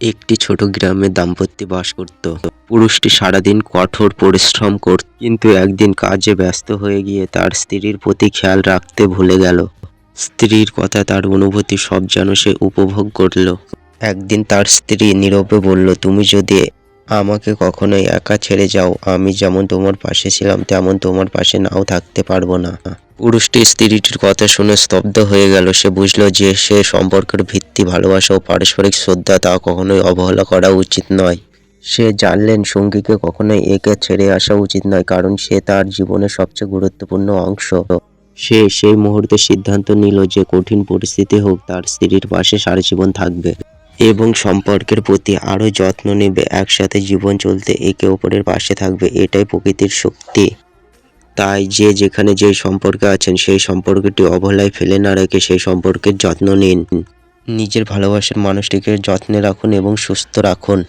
একটি ছোট গ্রামে দাম্পত্য বাস করত। পুরুষটি সারাদিন কঠোর পরিশ্রম করত, কিন্তু একদিন কাজে ব্যস্ত হয়ে গিয়ে তার স্ত্রীর প্রতি খেয়াল রাখতে ভুলে গেল। স্ত্রীর কথা, তার অনুভূতি সব যেন সে উপভোগ করল। একদিন তার স্ত্রী নীরবে বলল, তুমি যদি আমাকে কখনোই একা ছেড়ে যাও, আমি যেমন তোমার পাশে ছিলাম তেমন তোমার পাশে নাও থাকতে পারবো না। পুরুষটি স্ত্রীটির কথা শুনে স্তব্ধ হয়ে গেল। সে বুঝল যে সে সম্পর্কের ভিত্তি ভালোবাসা ও পারস্পরিক শ্রদ্ধা, তা কখনোই অবহেলা করা উচিত নয়। সে জানলেন সঙ্গীকে কখনোই একা ছেড়ে আসা উচিত নয়, কারণ সে তার জীবনের সবচেয়ে গুরুত্বপূর্ণ অংশ। সে সেই মুহূর্তে সিদ্ধান্ত নিল যে কঠিন পরিস্থিতি হোক, তার স্ত্রীর পাশে সারা জীবন থাকবে এবং সম্পর্কের প্রতি আরও যত্ন নেবে। একসাথে জীবন চলতে একে অপরের পাশে থাকবে, এটাই প্রকৃতির শক্তি। তাই যে যেখানে যে সম্পর্কে আছেন সেই সম্পর্কটি অবহেলায় ফেলে না রেখে সেই সম্পর্কের যত্ন নিন। নিজের ভালোবাসার মানুষটিকে যত্নে রাখুন এবং সুস্থ রাখুন।